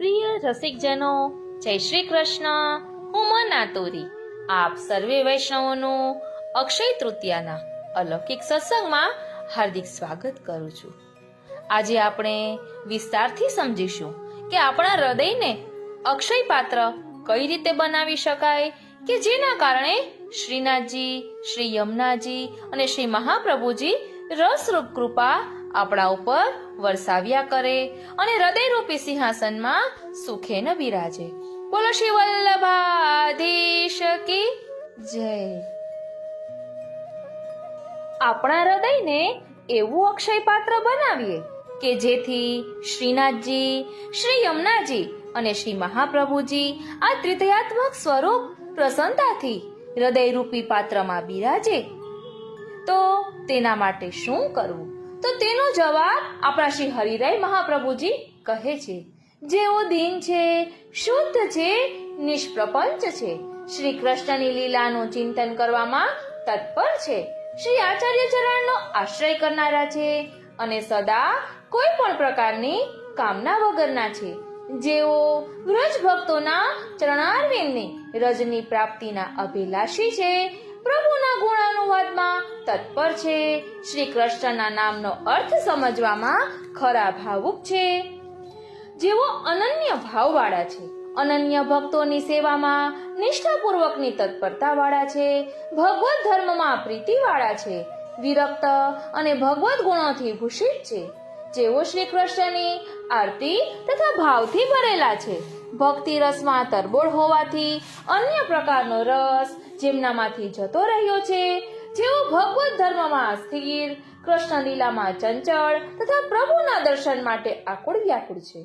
પ્રિય રસિકજનો, જય શ્રી કૃષ્ણ. હું મના તોરી આપ સર્વે વૈષ્ણવોનું અક્ષય તૃતીયાના અલૌકિક સત્સંગમાં હાર્દિક સ્વાગત કરું છું. આજે આપણે વિસ્તારથી સમજીશું કે આપણા હૃદયને અક્ષય પાત્ર કઈ રીતે બનાવી શકાય કે જેના કારણે શ્રીનાથજી, શ્રી યમુનાજી અને શ્રી મહાપ્રભુજી રસરૂપ કૃપા આપણા ઉપર વરસાવ્યા કરે અને હૃદયરૂપી સિંહાસનમાં સુખેન બિરાજે. બોલો શ્રી વલ્લભાધીશ કી જય. આપણા હૃદયને એવું અક્ષય પાત્ર બનાવીએ કે જેથી શ્રીનાથજી, શ્રી યમુનાજી અને શ્રી મહાપ્રભુજી આ ત્રિતયાત્મક સ્વરૂપ પ્રસન્નતાથી હૃદયરૂપી પાત્રમાં બિરાજે. તો તેના માટે શું કરવું? તો તેનો જવાબ આપણા શ્રી હરિરાય મહાપ્રભુજી કહે છે. જેઓ દીન છે, શુદ્ધ છે, નિષ્પ્રપંચ છે, શ્રી કૃષ્ણની લીલાનું ચિંતન કરવામાં તત્પર છે, શ્રી આચાર્ય ચરણનો આશ્રય કરનારા છે અને સદા કોઈ પણ પ્રકારની કામના વગરના છે, જેઓ વ્રજ ભક્તોના ચરણારવિંદની રજની પ્રાપ્તિના અભિલાષી છે, પ્રભુના ગુણાનુવાદમાં તત્પર છે, શ્રી કૃષ્ણના નામનો અર્થ સમજવામાં ખરા ભાવુક છે, જેઓ અનન્ય ભાવવાળા છે, અનન્ય ભક્તોની સેવામાં નિષ્ઠાપૂર્વકની તત્પરતાવાળા છે, ભગવત ધર્મમાં પ્રીતિવાળા છે, વિરક્ત અને ભગવત ગુણોથી ભૂષિત છે, જેઓ શ્રી કૃષ્ણની આરતી તથા ભાવથી ભરેલા છે, ભક્તિ રસમાં તરબોળ હોવાથી અન્ય પ્રકારનો રસ જેમનામાંથી જતો રહ્યો છે, જેઓ ભગવત ધર્મમાં સ્થિર, કૃષ્ણ લીલામાં ચંચળ તથા પ્રભુના દર્શન માટે આકુળ વ્યાકુળ છે,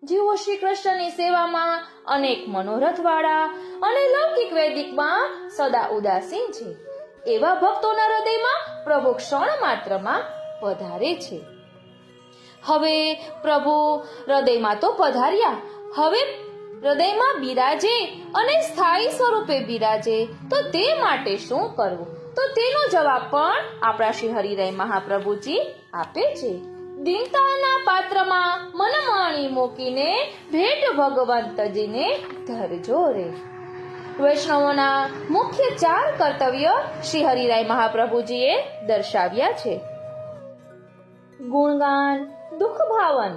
જેઓ શ્રી કૃષ્ણની સેવામાં અનેક મનોરથ વાળા અને લૌકિક વૈદિકમાં સદા ઉદાસીન છે, એવા ભક્તોના હૃદયમાં પ્રભુ ક્ષણ માત્રમાં પધારે છે. હવે પ્રભુ હૃદયમાં તો પધાર્યા, હવે હૃદયમાં બિરાજે અને સ્થાયી સ્વરૂપે બિરાજે તો તે માટે શું કરવું? તો તેનો જવાબ પણ આપણા શ્રી હરિરાય મહાપ્રભુજી આપે છે. દીનતાના પાત્રમાં મનમાણી મૂકીને ભેટ ભગવંતજીને ધરજો રે. વૈષ્ણવોના મુખ્ય 4 કર્તવ્ય શ્રી હરિરાય મહાપ્રભુજીએ દર્શાવ્યા છે: ગુણગાન, દુઃખ ભાવન,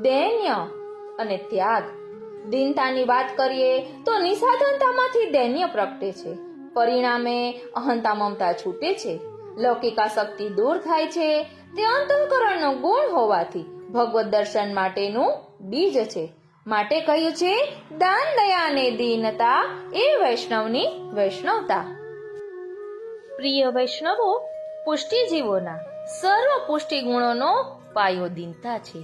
દૈન્ય અને ત્યાગ. દીનતાની વાત કરીએ તો નિસાધનતામાંથી દૈન્ય પ્રગટે છે, પરિણામે અહંતા મમતા છૂટે છે, લૌકિક આસક્તિ દૂર થાય છે. તે અંતઃકરણનો ગુણ હોવાથી ભગવત દર્શન માટેનું બીજ છે. માટે કહ્યું છે, દાન, દયા ને દીનતા એ વૈષ્ણવની વૈષ્ણવતા. પ્રિય વૈષ્ણવો, પુષ્ટિજીવોના સર્વ પુષ્ટિ ગુણોનો પાયો દીનતા છે.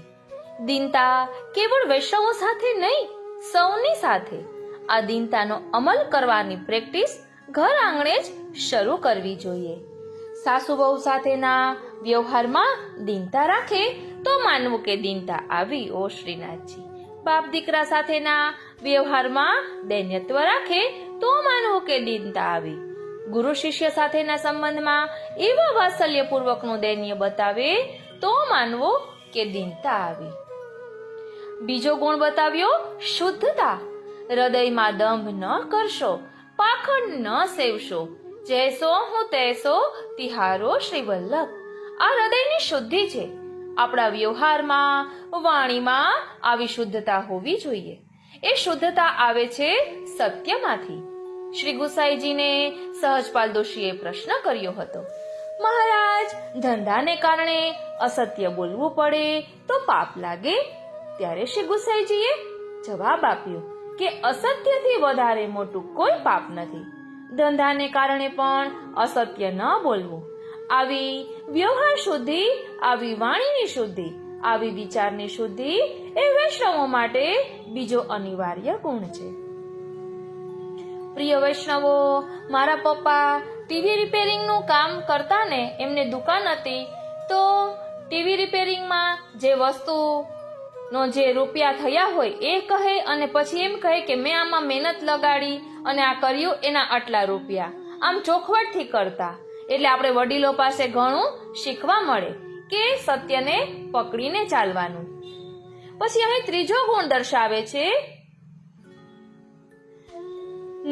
દીનતા કેવળ વૈષ્ણવો સાથે નહીં, સૌની સાથે. આ દીનતાનો અમલ કરવાની પ્રેક્ટિસ ઘર આંગણે જ શરૂ કરવી જોઈએ. સાસુ વહુ સાથેના વ્યવહારમાં દીનતા રાખે તો માનવું કે દીનતા આવી ઓ શ્રીનાથજી. બાપ દીકરા સાથેના વ્યવહારમાં દૈન્યત્વ રાખે તો માનવું કે દીનતા આવી. ગુરુ શિષ્ય સાથેના સંબંધમાં એવા વાત્સલ્યપૂર્વકનું દૈન્ય બતાવે તો માનવું કે દીનતા આવી. બીજો ગુણ બતાવ્યો શુદ્ધતા. હૃદયમાં દંભ ન કરશો, પાખંડ ન સેવશો, જૈસો હું તૈસો તિહારો શ્રી વલ્લભ. આ હૃદયની શુદ્ધિ છે. આપણા વ્યવહારમાં, વાણીમાં આવી શુદ્ધતા હોવી જોઈએ. એ શુદ્ધતા આવે છે સત્યમાંથી. શ્રી ગુસાઈજીને સહજપાલ દોશીએ પ્રશ્ન કર્યો હતો, મહારાજ, ધંધાને કારણે અસત્ય બોલવું પડે તો પાપ લાગે? ત્યારે શ્રી ગુસાઈજીએ જવાબ આપ્યો કે અસત્યથી વધારે મોટું કોઈ પાપ નથી. ધંધાને કારણે પણ અસત્ય ન બોલવું. આવી વ્યવહાર શુદ્ધિ, આવી વાણીની શુદ્ધિ, આવી વિચારની શુદ્ધિ એ વૈષ્ણવો માટે બીજો અનિવાર્ય ગુણ છે. પ્રિય વૈષ્ણવો, મારા પપ્પા ટીવી રિપેરિંગનું કામ કરતા ને એમને દુકાન હતી, તો ટીવી રિપેરિંગમાં જે વસ્તુનો જે રૂપિયા થયા હોય એ કહે અને પછી એમ કહે કે મેં આમાં મહેનત લગાડી અને આ કર્યું, એના આટલા રૂપિયા. આમ ચોખવટથી કરતા. એટલે આપણે વડીલો પાસે ઘણું શીખવા મળે કે સત્યને પકડીને ચાલવાનું. પછી અહીં ત્રીજો ગુણ દર્શાવે છે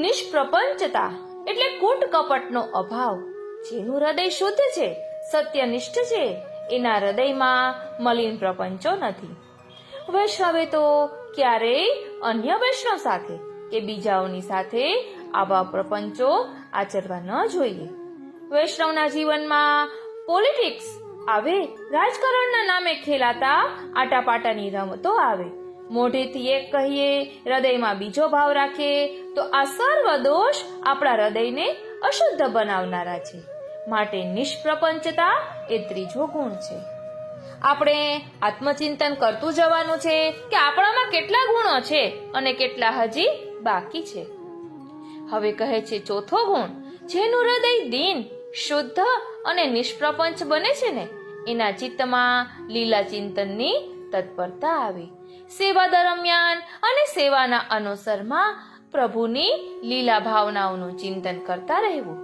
નિષ્પ્રપંચતા, એટલે કૂટ કપટનો અભાવ. જેનું હૃદય શુદ્ધ છે, સત્યનિષ્ઠ છે, એના હૃદયમાં મલિન પ્રપંચો નથી. વૈષ્ણવે તો ક્યારેય અન્ય વૈષ્ણવ સાથે કે બીજાઓની સાથે આવા પ્રપંચો આચરવા ન જોઈએ. વૈષ્ણવના જીવનમાં પોલિટિક્સ આવે, રાજકારણના નામે ખેલાતા આટાપાટાની રમતો આવે. મોઢેથી એક કહીએ, હૃદયમાં બીજો ભાવ રાખીએ તો આ સર્વ દોષ આપણા હૃદયને અશુદ્ધ બનાવનારા છે. માટે નિષ્પ્રપંચતા એ ત્રીજો ગુણ છે. આપણે આત્મચિંતન કરતું જવાનું છે કે આપણામાં કેટલા ગુણો છે અને કેટલા હજી બાકી છે. હવે કહે છે ચોથો ગુણ, જેનું હૃદય દીન, શુદ્ધ અને નિષ્પ્રપંચ બને છે ને, એના ચિત્તમાં લીલા ચિંતનની તત્પરતા આવે. સેવા દરમિયાન અને સેવાના અનુસરમાં પ્રભુની લીલા ભાવનાઓનું ચિંતન કરતા રહેવું,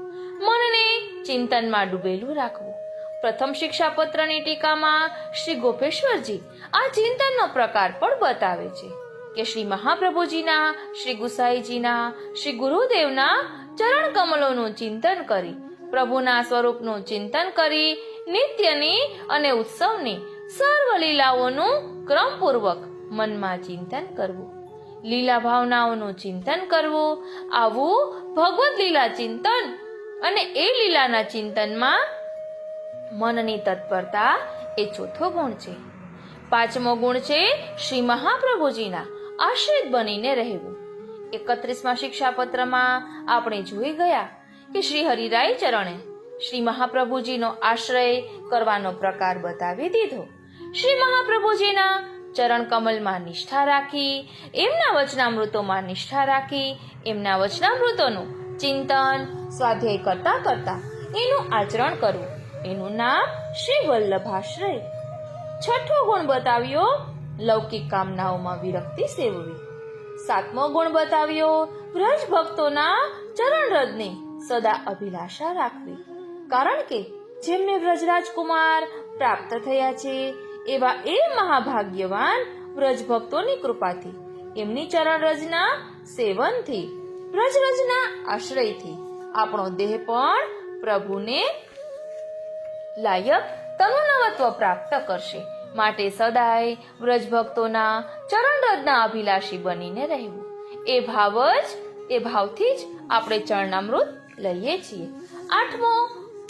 મનને ચિંતનમાં ડૂબેલું રાખવું. પ્રથમ શિક્ષાપત્રની ટીકામાં શ્રી ગોપેશ્વરજી આ ચિંતનનો પ્રકાર પણ બતાવે છે કે શ્રી મહાપ્રભુજીના, શ્રી ગુસાઈજીના, શ્રી ગુરુદેવના ચરણ કમલોનું ચિંતન કરી, પ્રભુના સ્વરૂપનું ચિંતન કરી, નિત્યની અને ઉત્સવની સર્વ લીલાઓનું ક્રમપૂર્વક મનમાં ચિંતન કરવું, લીલા ભાવનાઓનું ચિંતન કરવું. આવું ભગવદ લીલા ચિંતન અને એ લીલાના ચિંતનમાં મનની તત્પરતા એ ચોથો ગુણ છે. પાંચમો ગુણ છે શ્રી મહાપ્રભુજીના આશ્રિત બનીને રહેવું. 31મા શિક્ષાપત્રમાં આપણે જોઈ ગયા કે શ્રી હરિરાય ચરણે શ્રી મહાપ્રભુજીનો આશ્રય કરવાનો પ્રકાર બતાવી દીધો. શ્રી મહાપ્રભુજીના ચરણ કમલમાં નિષ્ઠા રાખી, એમના વચનામૃતોમાં નિષ્ઠા રાખી, એમના વચનામૃતોનું ચિંતન સ્વાધ્યાય કરતા કરતા એનું આચરણ કરવું, એનું નામ શ્રી વલ્લભાશ્રય. છઠ્ઠો ગુણ બતાવ્યો લૌકિક કામનાઓમાં વિરક્તિ સેવવી. સાતમો ગુણ બતાવ્યો વ્રજ ભક્તોના ચરણ રજની સદા અભિલાષા રાખવી. કારણ કે જેમને વ્રજરાજકુમાર પ્રાપ્ત થયા છે એવા એ મહાભાગ્યવાન વ્રજ ભક્તોની કૃપાથી, એમની ચરણ રજના સેવનથી, વ્રજ રજના આશ્રયથી આપણો દેહ પણ પ્રભુને લાયક તનુનવત્વ પ્રાપ્ત કરશે. માટે સદાય વ્રજ ભક્તોના ચરણ રજના અભિલાષી બનીને રહેવું. એ ભાવથી જ આપણે ચરણામૃત લઈએ છીએ. આઠમો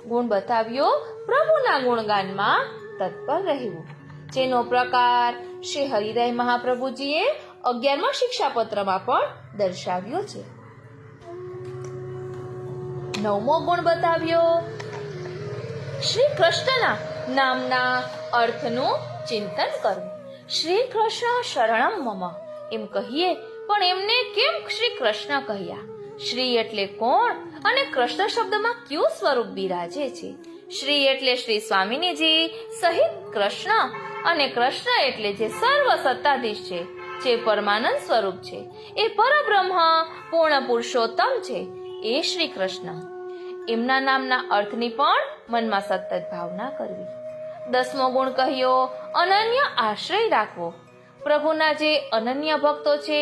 ગુણ બતાવ્યો પ્રભુના ગુણગાનમાં તત્પર રહેવું, જેનો પ્રકાર શ્રી હરિરાય મહાપ્રભુજીએ 11મા શિક્ષાપત્રમાં પણ દર્શાવ્યો છે. નવમો ગુણ બતાવ્યો શ્રી કૃષ્ણના નામના અર્થનું ચિંતન કરવું. શ્રી કૃષ્ણ શરણમ મમ એમ કહીએ, પણ એમને કેમ શ્રી કૃષ્ણ કહ્યા? શ્રી એટલે કોણ અને કૃષ્ણ શબ્દમાં કયું સ્વરૂપ બિરાજે છે? શ્રી એટલે શ્રી સ્વામિનીજી સહિત કૃષ્ણ, અને કૃષ્ણ એટલે જે સર્વ સત્તાધીશ છે, જે પરમાનંદ સ્વરૂપ છે, એ પરબ્રહ્મ પૂર્ણ પુરુષોત્તમ છે, એ શ્રી કૃષ્ણ. એમના નામના અર્થની પણ મનમાં સતત ભાવના કરવી. 10મો ગુણ કહ્યો અનન્ય આશ્રય રાખવો. પ્રભુના જે અનન્ય ભક્તો છે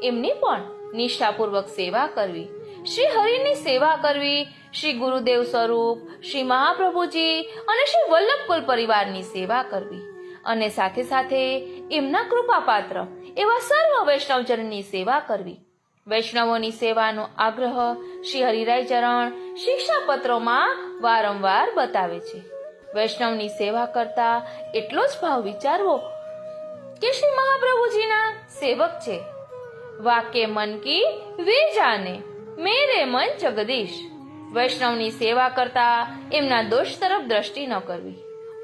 એમની પણ નિષ્ઠાપૂર્વક સેવા કરવી. શ્રી હરિની સેવા કરવી, શ્રી ગુરુદેવ સ્વરૂપ, શ્રી મહાપ્રભુજી અને શ્રી વલ્લભકુલ પરિવારની સેવા કરવી, અને સાથે સાથે એમના કૃપાપાત્ર એવા સર્વ વૈષ્ણવજનની સેવા કરવી. વૈષ્ણવોની સેવાનો આગ્રહ શ્રી હરિરાય ચરણ શિક્ષાપત્રોમાં વારંવાર બતાવે છે. વૈષ્ણવની સેવા કરતા એટલો જ ભાવ વિચારવો કે શ્રી મહાપ્રભુજીના સેવક છે. વાકે મન કી વે જાને, મેરે મન જગદીશ. વૈષ્ણવની સેવા કરતા એમના દોષ તરફ દ્રષ્ટિ ન કરવી.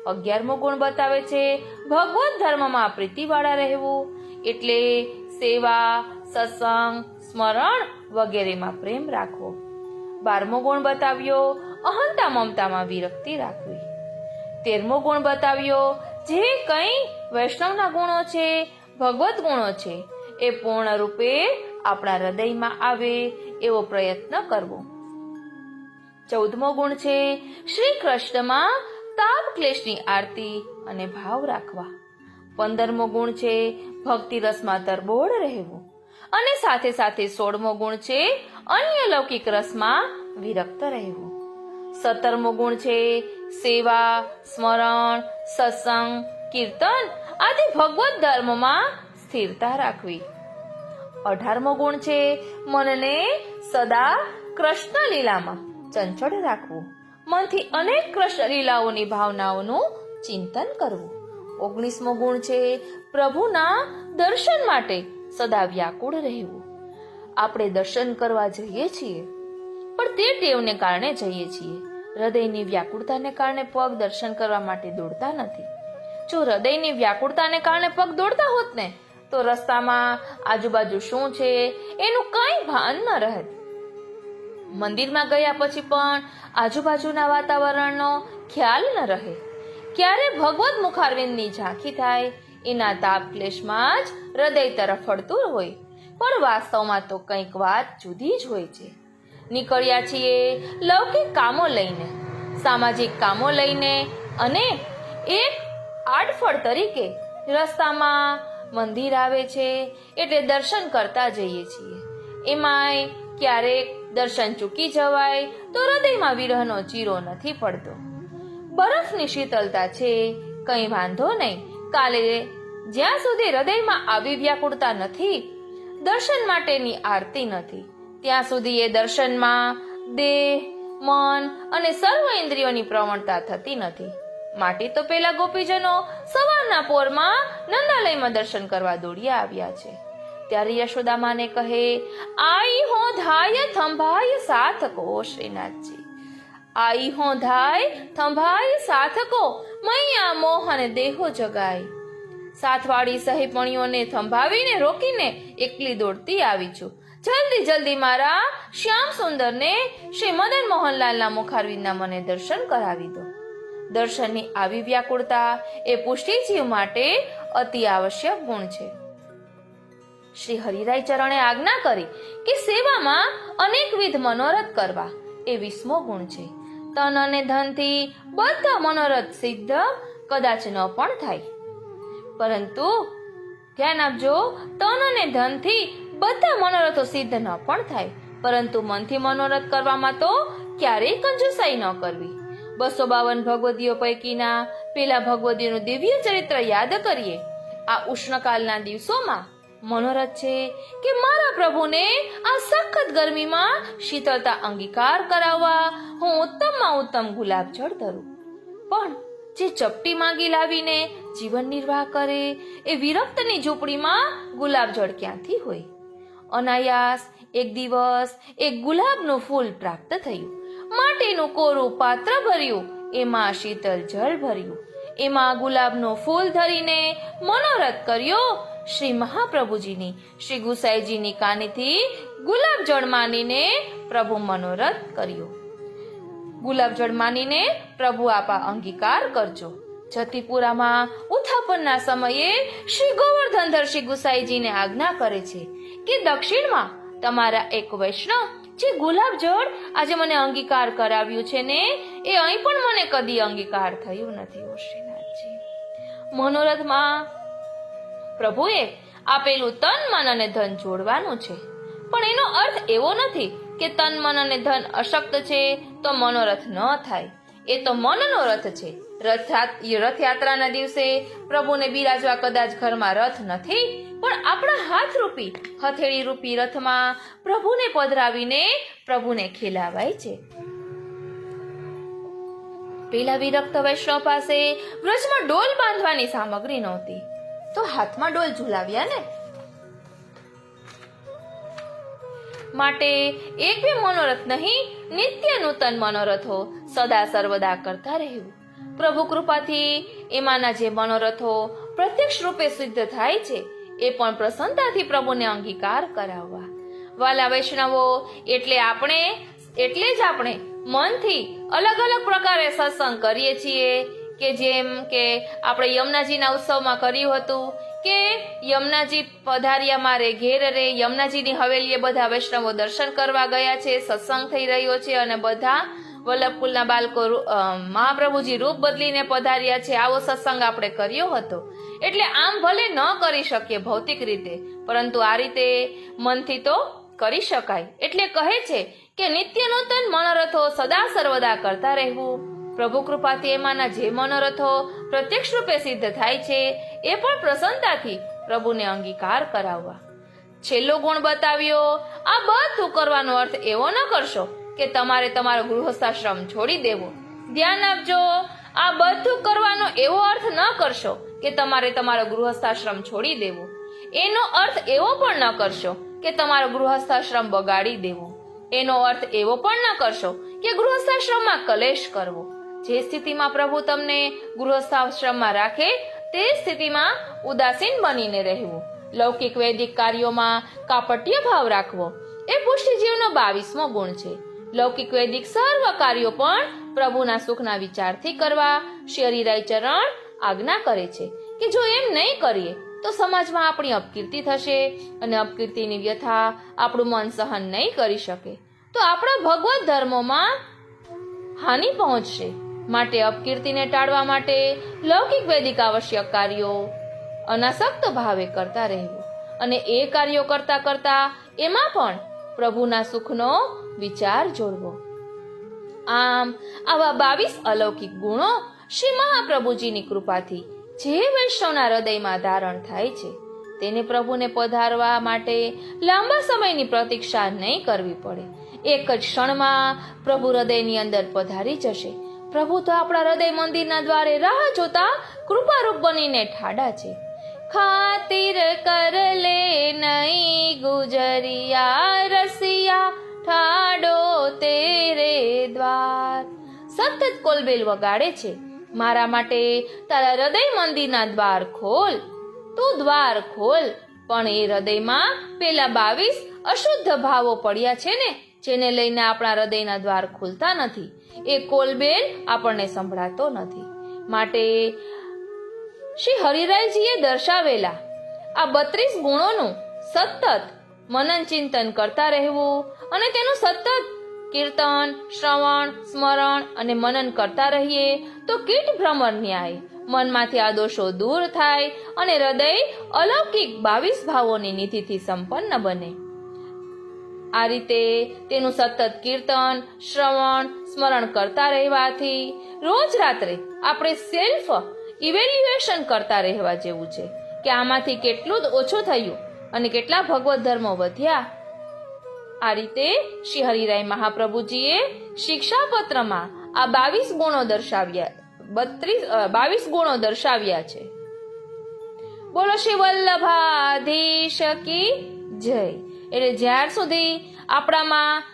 11મો ગુણ બતાવે છે ભગવત ધર્મમાં પ્રીતિવાળા રહેવું, એટલે સેવા, સત્સંગ, સ્મરણ વગેરેમાં પ્રેમ રાખવો. 12મો ગુણ બતાવ્યો અહંતા મમતામાં વિરક્તિ રાખવી. 13મો ગુણ બતાવ્યો જે કંઈ વૈષ્ણવના ગુણો છે, ભગવત ગુણો છે, એ પૂર્ણ રૂપે આપણા હૃદયમાં આવે એવો પ્રયત્ન કરવો. 14મો ગુણ છે શ્રી કૃષ્ણમાં તાપ ક્લેશની આરતી અને ભાવ રાખવા. 15મો ગુણ છે ભક્તિ રસમાં તરબોળ રહેવું, અને સાથે સાથે 16મો ગુણ છે અન્ય લૌકિક રસમાં વિરક્ત રહેવું. 17મો ગુણ છે સેવા, સ્મરણ, સત્સંગ, કીર્તન આદિ ભગવત ધર્મમાં સ્થિરતા રાખવી. 18મો ગુણ છે મનને સદા કૃષ્ણ લીલામાં ચંચળ રાખવું, મનથી અનેક કૃષ્ણ લીલાઓની ભાવનાઓનું ચિંતન કરવું. 19મો ગુણ છે પ્રભુના દર્શન માટે સદા વ્યાકુળ રહેવું. આપણે દર્શન કરવા જઈએ છીએ પણ તે ટેવને કારણે જઈએ છીએ. હૃદયની વ્યાકુળતાને કારણે પગ દર્શન કરવા માટે દોડતા નથી. જો હૃદયની વ્યાકુળતાને કારણે પગ દોડતા હોત ને તો રસ્તામાં આજુબાજુ શું છે એનું કઈ ભાન ન રહેત. મંદિરમાં ગયા પછી પણ આજુબાજુના વાતાવરણનો ખ્યાલ ન રહે. ક્યારે ભગવત મુખારવિંદની ઝાંખી થાય એના તાપ ક્લેશમાં જ હૃદય તરફ ફળતું હોય, પણ વાસ્તવમાં તો કંઈક વાત જુદી જ હોય છે. નીકળ્યા છીએ લૌકિક કામો લઈને, સામાજિક કામો લઈને, અને એક આડફળ તરીકે રસ્તામાં મંદિર આવે છે એટલે દર્શન કરતા જઈએ છીએ. એમાંય ક્યારેક દર્શન ચૂકી જવાય તો હૃદયમાં વિરહનો ચીરો નથી પડતો. બરફની શીતળતા છે, કંઈ વાંધો નહીં, કાલે જ્યાં સુધી હૃદયમાં આવી વ્યાકુળતા નથી, દર્શન માટેની આરતી નથી, ત્યાં સુધી એ દર્શનમાં દેહ, મન અને સર્વ ઇન્દ્રિયોની પ્રવણતા થતી નથી. માટે તો પેલા ગોપીજનો સવારના પોરમાં નંદાલયમાં દર્શન કરવા દોડ્યા આવ્યા છે. ત્યારે યશોદામાને કહે, આઈ હો ધાય થંભાય સાથકો. શ્રીનાથજી, આઈ હો ધાય થંભાય સાથકો, મૈયા મોહન દેહો જગાય. સાથવાળી સહીપણીઓને થંભાવીને રોકીને એકલી દોડતી આવી છું. જલ્દી જલ્દી મારા શ્યામ સુંદરને શ્રી મદન મોહનલાલના મુખારવિંદના મને દર્શન કરાવી દો. દર્શનની આવી વ્યાકુળતા એ પુષ્ટિજીવ માટે અતિ આવશ્યક ગુણ છે. શ્રી હરિરાય ચરણે આજ્ઞા કરી કે સેવામાં અનેકવિધ મનોરથ કરવા, એ 20મો ગુણ છે. તન અને ધનથી બધા મનોરથ સિદ્ધ કદાચ ન પણ થાય, પરંતુ ધ્યાન આપજો, તન અને ધનથી બધા મનોરથો સિદ્ધ ન પણ થાય, પરંતુ મનથી મનોરથ કરવામાં તો ક્યારેય કંજુસાઈ ન કરવી. 252 ભગવદીઓ પૈકીના પેલા ભગવદીઓનું દિવ્ય ચરિત્ર યાદ કરીએ. આ ઉષ્ણકાલના દિવસોમાં મનોરથ છે કે મારા પ્રભુને આ સખત ગરમીમાં શીતળતા અંગીકાર કરાવવા હું ઉત્તમમાં ઉત્તમ ગુલાબ જળ ધરું. પણ જે ચપટી માંગી લાવીને જીવન નિર્વાહ કરે એ વિરક્તની ઝૂંપડીમાં ગુલાબ જળ ક્યાંથી હોય? અનાયાસ એક દિવસ એક ગુલાબનું ફૂલ પ્રાપ્ત થયું. માટીનું કોરું પાત્ર ભર્યું, એમાં શીતળ જળ ભર્યું, એમાં ગુલાબનું ફૂલ ધરીને મનોરથ કર્યો. શ્રી મહાપ્રભુજીની, શ્રી ગુસાઈજીની કાનીથી ગુલાબ જળ માનીને પ્રભુ મનોરથ કર્યો. ગુલાબ જળ માનીને પ્રભુ આપા અંગીકાર કરજો. જતીપુરામાં ઉત્થાપનના સમયે શ્રી ગોવર્ધનધર શ્રી ગુસાઈજીને આજ્ઞા કરે છે કે દક્ષિણમાં તમારા એક વૈષ્ણવ જે ગુલાબ જળ આજે મને અંગીકાર કરાવ્યું છે ને, એ અહીં પણ મને કદી અંગીકાર થયું નથી. ઓ શ્રીનાથજી, મનોરથમાં પ્રભુએ આપેલું તન, મન અને ધન જોડવાનું છે, પણ એનો અર્થ એવો નથી કે તન, મન અને ધન અશક્ત છે તો મનોરથ ન થાય. એ તો મનનો રથ છે. રથયાત્રાના દિવસે પ્રભુને બિરાજવા કદાચ ઘરમાં રથ નથી, પણ આપણા હાથ રૂપી, હથેળી રૂપી રથમાં પ્રભુને પધરાવીને પ્રભુને ખીલાવાય છે. પેલા વિરક્ત વૈષ્ણવ પાસે વ્રજમાં ડોલ બાંધવાની સામગ્રી નહોતી, તો હાથમાં ડોલ ઝુલાવ્યા ને. માટે એક બે મનોરથ નહીં, નિત્ય નૂતન મનોરથો સદા સર્વદા કરતા રહેવું. પ્રભુ કૃપાથી એમાંના જે મનોરથો પ્રત્યક્ષ રૂપે સિદ્ધ થાય છે એ પણ પ્રસન્નતાથી પ્રભુને અંગીકાર કરાવવા. વાલા વૈષ્ણવો, એટલે જ આપણે મનથી અલગ અલગ પ્રકારે સત્સંગ કરીએ છીએ, કે જેમ કે આપણે યમુનાજીના ઉત્સવમાં કર્યું હતું કે યમુનાજી પધાર્યા મારે ઘેર રે. યમુનાજીની હવેલીએ બધા વૈષ્ણવો દર્શન કરવા ગયા છે, સત્સંગ થઈ રહ્યો છે, અને બધા વલ્લભકુલના બાળકો મહાપ્રભુજી રૂપ બદલીને પધાર્યા છે. આવો સત્સંગ આપણે કર્યો હતો. એટલે આમ ભલે ન કરી શકીએ ભૌતિક રીતે, પરંતુ આ રીતે મનથી તો કરી શકાય. એટલે કહે છે કે નિત્ય નૂતન મનોરથો સદા સર્વદા કરતા રહેવું. પ્રભુ કૃપાથી એમાંના જે મનોરથો પ્રત્યક્ષ રૂપે સિદ્ધ થાય છે એ પણ પ્રસન્નતાથી પ્રભુને અંગીકાર કરાવવા. છેલ્લો ગુણ બતાવ્યો. આ બધું કરવાનો અર્થ એવો ન કરશો કે તમારે તમારો ગૃહસ્થાશ્રમ છોડી દેવો. ધ્યાન આપજો, આ બધું કરવાનો એવો અર્થ ન કરશો કે તમારે તમારો ગૃહસ્થાશ્રમ છોડી દેવો. એનો અર્થ એવો પણ ન કરશો કે તમારો ગૃહસ્થાશ્રમ બગાડી દેવો. એનો અર્થ એવો પણ ન કરશો કે ગૃહસ્થાશ્રમમાં કલેશ કરવો. જે સ્થિતિમાં પ્રભુ તમને ગૃહસ્થાશ્રમમાં રાખે તે સ્થિતિમાં ઉદાસીન બનીને રહેવું. લૌકિક વૈદિક કાર્યોમાં કાપટ્ય ભાવ રાખવો એ પુષ્ટિજીવનો 22મો ગુણ છે. લૌકિક વૈદિક સર્વ કાર્યો પણ પ્રભુના સુખના વિચારથી કરવા શ્રી હરિરાય ચરણ આજ્ઞા કરે છે કે જો એમ નહીં કરીએ તો સમાજમાં આપણી અપકીર્તિ થશે અને અપકીર્તિની વ્યથા આપણું મન સહન નહીં કરી શકે તો આપણા ભગવત ધર્મોમાં હાનિ પહોંચશે. માટે અપકીર્તિને ટાળવા માટે લૌકિક વૈદિક આવશ્યક કાર્યો અનાસક્ત ભાવે કરતા રહેવું અને એ કાર્યો કરતા કરતા એમાં પણ પ્રભુના સુખનો વિચાર જોડવો. આમ આવા 22 અલૌકિક ગુણો શ્રી મહાપ્રભુજીની કૃપાથી જે વૈષ્ણવના હૃદયમાં ધારણ થાય છે તેને પ્રભુને પધારવા માટે લાંબા સમયની પ્રતીક્ષા નહીં કરવી પડે. એક જ ક્ષણમાં પ્રભુ હૃદયની અંદર પધારી જશે. પ્રભુ તો આપણા હૃદય મંદિરના દ્વારે રાહ જોતા કૃપારૂપ બનીને ઠાડા છે. ખાतिर कर ले नई गुजरिया रसिया ઠાડો તેરે દ્વાર. સતત કોલબેલ વગાડે છે, મારા માટે તારા હૃદય મંદિરના દ્વાર ખોલ. તું દ્વાર ખોલ, પણ એ હૃદયમાં પેલા 22 અશુદ્ધ ભાવો પડ્યા છે ને જેને લઈને આપણા હૃદયના દ્વાર ખુલતા નથી. એ કોલબેલ આપણને સંભળાતો નથી. માટે શ્રી હરિરાયજીએ દર્શાવેલા આ 32 ગુણોનું સતત મનન ચિંતન કરતા રહેવું અને તેનું સતત કીર્તન, શ્રવણ, સ્મરણ અને મનન કરતા રહીએ તો કીટ ભ્રમર ન્યાય મનમાંથી આ દોષો દૂર થાય અને હૃદય અલૌકિક 22 ભાવોની નિધિથી સંપન્ન બને. આ રીતે તેનું સતત કીર્તન, શ્રવણ, સ્મરણ કરતા રહેવાથી રોજ રાત્રે આપણે સેલ્ફ ઇવેલ્યુએશન કરતા રહેવા જેવું છે કે આમાંથી કેટલું જ ઓછું થયું અને કેટલા ભગવત ધર્મો વધ્યા. આ રીતે શ્રી હરિરાય મહાપ્રભુજીએ શિક્ષાપત્રમાં આ 22 ગુણો દર્શાવ્યા 22 ગુણો દર્શાવ્યા છે. બોલો શ્રી વલ્લભાધીશ કી જય. એટલે જ્યાર સુધી આપણામાં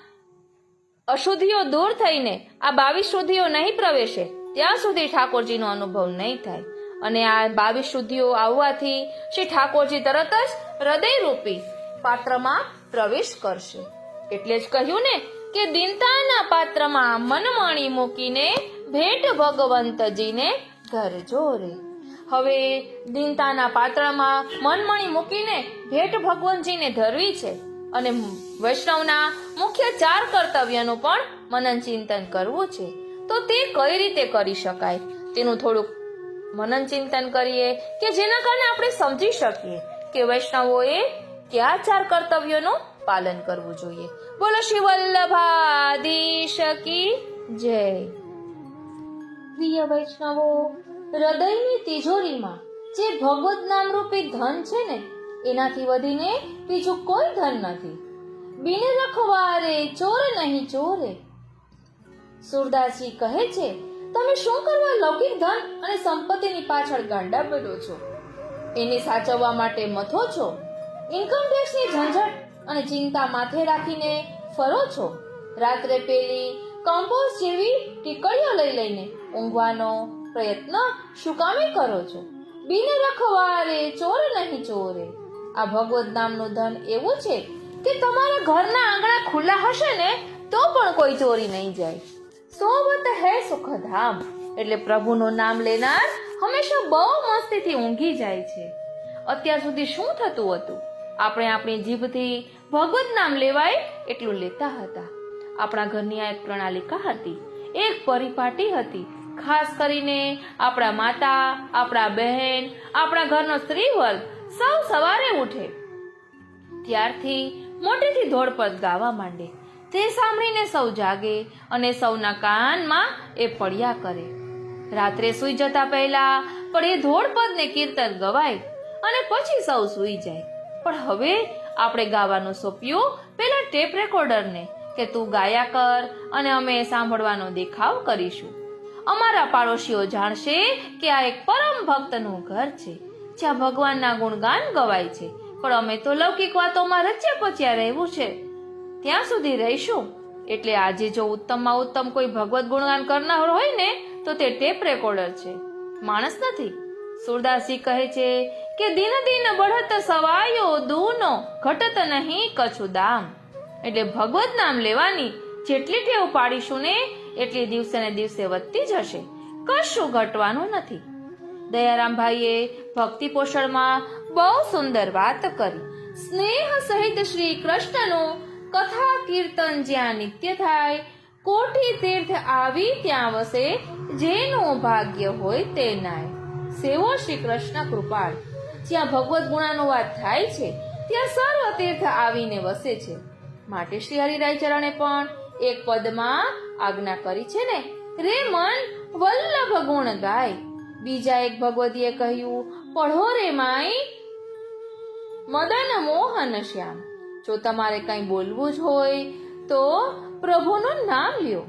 અશુદ્ધિઓ દૂર થઈને આ 22 શુદ્ધિઓ નહીં પ્રવેશે ત્યાં સુધી ઠાકોરજીનો અનુભવ નહીં થાય અને આ 22 શુદ્ધિઓ આવવાથી શ્રી ઠાકોરજી તરત જ હૃદયરૂપી પાત્રમાં પ્રવેશ કરશે. એટલે જ કહ્યું ને કે દીનતાના પાત્રમાં મનમણી મૂકીને ભેટ ભગવંતજીને ધરજો રે. હવે દીનતાના પાત્રમાં મનમણી મૂકીને ભેટ ભગવંતજીને ધરવી છે અને વૈષ્ણવના મુખ્ય 4 કર્તવ્યનું પણ મનન ચિંતન કરવું છે. તો તે કઈ રીતે કરી શકાય તેનું થોડુંક મનન ચિંતન કરીએ કે જેના કારણે આપણે સમજી શકીએ કે વૈષ્ણવોએ કયા 4 કર્તવ્યોનું પાલન કરવું જોઈએ. બોલો શ્રી વલ્લભાધીશ કી જય. પ્રિય વૈષ્ણવો, હૃદયની તિજોરીમાં જે ભગવત નામ રૂપી ધન છે ને એનાથી વધીને બીજું કોઈ ધન નથી. બિન રખવારે ચોર નહીં ચોરે. સુરદાસજી કહે છે, તમે શું કરવા લૌકિક ધન અને સંપત્તિની પાછળ ગાંડા બનો છો? એને સાચવવા માટે મથો છો. ઇન્કમ ટેક્સની ઝંઝટ અને ચિંતા માથે રાખીને ફરો છો. રાત્રે પેલી કમ્પોઝ જેવી ટીકડીઓ લઈને ઊંઘવાનો પ્રયત્ન શું કામે કરો છો? બિન રખવારે ચોર નહીં ચોરે. આ ભગવત નામનું ધન એવું છે કે તમારા ઘરના આંગણા ખુલ્લા હશે ને તો પણ કોઈ ચોરી નહીં જાય. સોબત હે સુખધામ. એટલે પ્રભુનું નામ લેનાર હંમેશા બહુ મસ્તીથી ઊંઘી જાય છે. અત્યાર સુધી શું થતું હતું? આપણે આપણી જીભથી ભગવત નામ લેવાય એટલું લેતા હતા. આપણા ઘરની આ એક પ્રણાલિકા હતી, એક પરિપાટી હતી ખાસ કરીને આપણા માતા, આપણા બહેન, આપણા ઘરનો સ્ત્રીવર્ગ સૌ સવારે ઉઠે ત્યારથી મોટેથી ધોળપદ ગાવા માંડે. તે સાંભળીને સૌ જાગે અને સૌના કાનમાં એ પડ્યા કરે. રાત્રે સૂઈ જતા પહેલા પણ એ ધોળપદ ને કીર્તન ગવાય અને પછી સૌ સૂઈ જાય. પણ હવે આપણે ગાવાનું સોંપ્યું પેલા ટેપ રેકોર્ડરને કે તું ગાયા કર અને અમે સાંભળવાનો દેખાવ કરીશું. અમારા પાડોશીઓ જાણશે કે આ એક પરમ ભક્તનું ઘર છે જ્યાં ભગવાનના ગુણગાન ગવાય છે. પણ અમે તો લૌકિક વાતોમાં રચ્યા પચ્યા રહેવું છે, ત્યાં સુધી રહીશું. એટલે આજે જો ઉત્તમમાં ઉત્તમ કોઈ ભગવત ગુણગાન કરનાર હોય ને તો તે ટેપ રેકોર્ડર છે, માણસ નથી. સુરદાસજી કહે છે કે દિન દિન બઢત સવાયો દૂનો ઘટત નહીં કછુ દામ. એટલે ભગવત નામ લેવાની જેટલી ટેવ પાડીશું ને એટલી દિવસે ને દિવસે વધતી જશે, કશું ઘટવાનું નથી. દયારામભાઈએ ભક્તિ પોષણમાં બહુ સુંદર વાત કરી. સ્નેહ સહિત શ્રી કૃષ્ણનું કથા કીર્તન જ્યાં નિત્ય થાય, કોટી તીર્થ આવી ત્યાં વસે, જેનું ભાગ્ય હોય તે નાય. સેવો શ્રી કૃષ્ણ કૃપાળ. જ્યાં ભગવત ગુણાનુવાદ થાય છે ત્યાં સર્વ તીર્થ આવીને વસે છે. માટે શ્રી હરિરાય ચરણે પણ એક પદમાં આજ્ઞા કરી છે ને, રે મન વલ્લભ ગુણ ગાય. બીજા એક ભગવતીએ કહ્યું, પઢો રે માઈ મદન મોહન શ્યામ. જો તમારે કંઈ બોલવું જ હોય તો પ્રભુનું નામ લ્યો.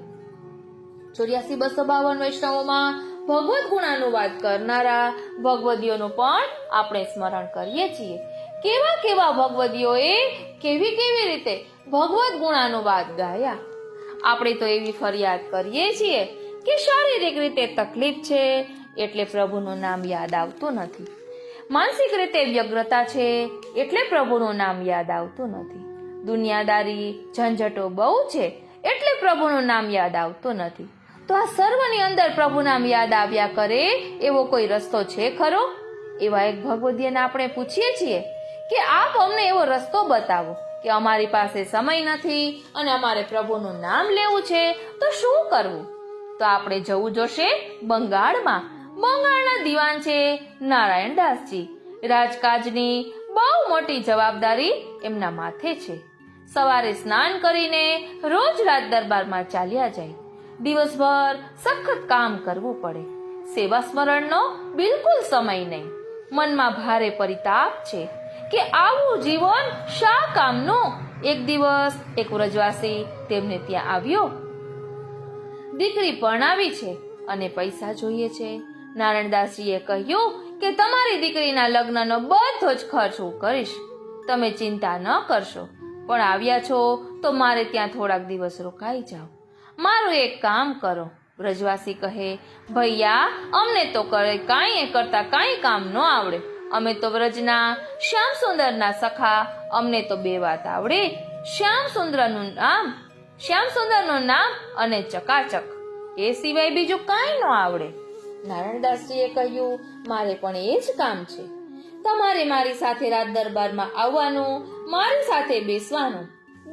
84-252 વૈષ્ણવોમાં ભગવત ગુણાનુવાદ કરનારા ભગવદીઓનું પણ આપણે સ્મરણ કરીએ છીએ. કેવા કેવા ભગવદીઓએ કેવી કેવી રીતે ભગવત ગુણાનુવાદ ગાયા. આપણે તો એવી ફરિયાદ કરીએ છીએ કે શારીરિક રીતે તકલીફ છે એટલે પ્રભુનું નામ યાદ આવતું નથી, માનસિક રીતે વ્યગ્રતા છે એટલે પ્રભુનું નામ યાદ આવતું નથી, દુનિયાદારી ઝંઝટો બહુ છે એટલે પ્રભુનું નામ યાદ આવતું નથી. તો આ સર્વની અંદર પ્રભુ નામ યાદ આવ્યા કરે એવો કોઈ રસ્તો છે ખરો? એવા એક ભગવદીયને આપણે પૂછીએ છીએ કે આપ અમને એવો રસ્તો બતાવો કે અમારી પાસે સમય નથી અને અમારે પ્રભુનું નામ લેવું છે તો શું કરવું? તો આપણે જવું જોશે બંગાળમાં. બંગાળના દિવાન છે નારાયણદાસજી. રાજકાજની બહુ મોટી જવાબદારી એમના માથે છે. સવારે સ્નાન કરીને રોજ રાજ દરબારમાં ચાલ્યા જાય. દિવસભર સખત કામ કરવું પડે. સેવા સ્મરણનો બિલકુલ સમય નહીં. મનમાં ભારે પરિતાપ છે કે આવું જીવન શા કામનું. એક દિવસ એક વ્રજવાસી તેમને ત્યાં આવ્યો. દીકરી પરણાવી છે અને પૈસા જોઈએ છે. નારાયણદાસજીએ કહ્યું કે તમારી દીકરીના લગ્નનો બધો જ ખર્ચ હું કરીશ, તમે ચિંતા ન કરશો. પણ આવ્યા છો તો મારે ત્યાં થોડાક દિવસ રોકાઈ જાઓ. મારું એક કામ કરો. વ્રજવાસી કહે, ભૈયા અમને તો કાંઈ કરતા કાંઈ કામ ન આવડે. અમે તો વ્રજના શ્યામ સુંદરના સખા, અમને તો બે વાત આવડે, શ્યામ સુંદરનું નામ અને ચકાચક. એ સિવાય બીજું કાંઈ ન આવડે. નારાયણદાસજીએ કહ્યું, મારે પણ એ જ કામ છે. તમારે મારી સાથે રાજ દરબારમાં આવવાનું, મારી સાથે બેસવાનું,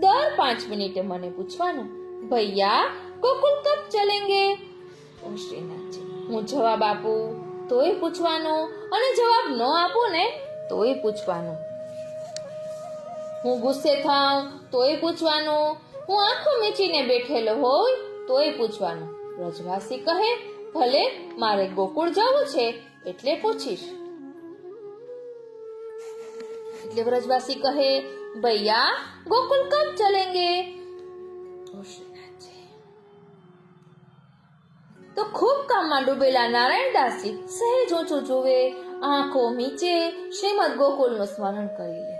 દર 5 મિનિટે મને પૂછવાનું, ભૈયા ગોકુલ કબ ચલેંગે? શ્રીનાથજી, હું જવાબ આપું તોય પૂછવાનું અને જવાબ ન આપું ને તોય પૂછવાનું. હું ગુસ્સે થાઉં તોય પૂછવાનું, હું આંખો મીચીને બેઠેલો હોય તોય પૂછવાનું. વ્રજવાસી કહે, ભલે, મારે ગોકુળ જવું છે એટલે પૂછીશ. એટલે વ્રજવાસી કહે, ભૈયા ગોકુલ કબ ચલેંગે? તો ખૂબ કામમાં ડૂબેલા નારાયણદાસજી સહેજ ઊંચું જુએ, આંખો મીચે, શ્રીમદ ગોકુળનું સ્મરણ કરી લે.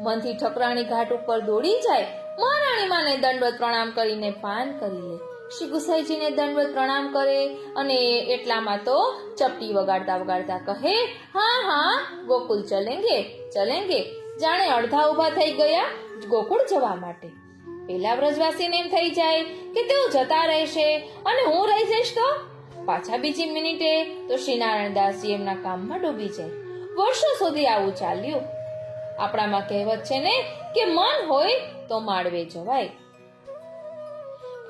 મનથી ઠકરાણી ઘાટ ઉપર દોડી જાય, મહારાણી માને દંડવત પ્રણામ કરીને પાન કરી લે. શ્રી ગુસાઈજીને દંડવત પ્રણામ કરે અને એટલામાં તો ચપટી વગાડતા વગાડતા કહે, હા હા ગોકુલ ચલેંગે. જાણે અડધા ઊભા થઈ ગયા ગોકુળ જવા માટે. પેલા વ્રજવાસીને એમ થઈ જાય કે તેઓ જતા રહેશે અને હું રહી જઈશ તો પાછા બીજી મિનિટે તો શ્રી નારાયણદાસજી એમના કામમાં ડૂબી જાય. વર્ષો સુધી આવું ચાલ્યું. આપણામાં કહેવત છે ને કે મન હોય તો માળવે જવાય.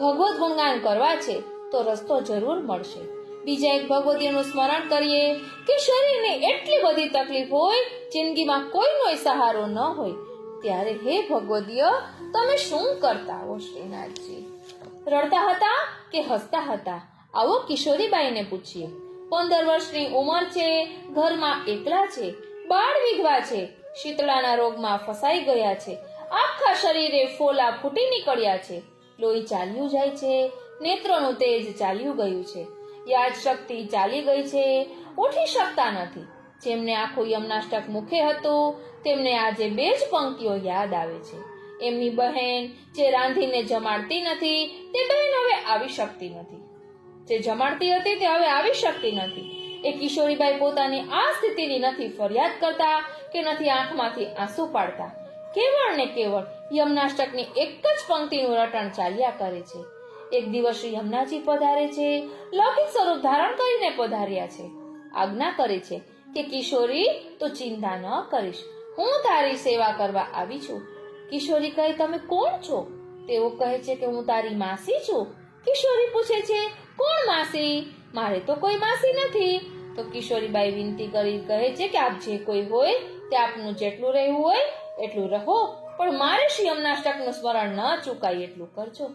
ભગવત ગુણગાન કરવા છે તો રસ્તો જરૂર મળશે. બીજા એક ભગવતીનું સ્મરણ કરીએ કે શરીરને એટલી બધી તકલીફ હોય, જિંદગીમાં કોઈનો સહારો ન હોય, ત્યારે હે ભગવદીય તમે શું કરતા હો શ્રીનાથજી? રડતા હતા કે હસતા હતા? આવો કિશોરીબાઈને પૂછીએ. 15 વર્ષની ઉંમર છે, ઘરમાં એકલા છે, બાળ વિધવા છે, શીતળાના રોગમાં ફસાઈ ગયા છે, આખા શરીરે ફોલા ફૂટી નીકળ્યા છે, લોહી ચાલ્યું જાય છે, નેત્રોનું તેજ ચાલ્યું ગયું છે, યાદ શક્તિ ચાલી ગઈ છે, ઉઠી શકતા નથી. જેમને આખું યમનાષ્ટક મુખે હતું તેમને આજે 2 જ પંક્તિઓ યાદ આવે છે. એમની બહેન જે રાંધીને જમાડતી નથી તે બહેન હવે આવી શકતી નથી, જે જમાડતી હતી તે હવે આવી શકતી નથી. એ કિશોરીબાઈ પોતાની આ સ્થિતિની નથી ફરિયાદ કરતા કે નથી આંખમાંથી આંસુ પાડતા. કેવળ ને કેવળ યમનાષ્ટકની એક જ પંક્તિનું રટણ ચાલ્યા કરે છે. એક દિવસ શ્રી યમુનાજી પધારે છે, લૌકિક સ્વરૂપ ધારણ કરીને પધાર્યા છે. આજ્ઞા કરે છે કે કિશોરી તું ચિંતા ન કરીશ, હું તારી સેવા કરવા આવી છું. કિશોરી કહે તમે કોણ છો? તેઓ કહે છે કે હું તારી માસી છું. કિશોરી પૂછે છે કોણ માસી? મારે તો કોઈ માસી નથી. તો કિશોરીબાઈ વિનંતી કરી કહે છે કે આપ જે કોઈ હોય તે આપનું જેટલું રહેવું હોય એટલું રહો, પણ મારે શ્રી યમનાષ્ટકનું સ્મરણ ન ચૂકાય એટલું કરજો.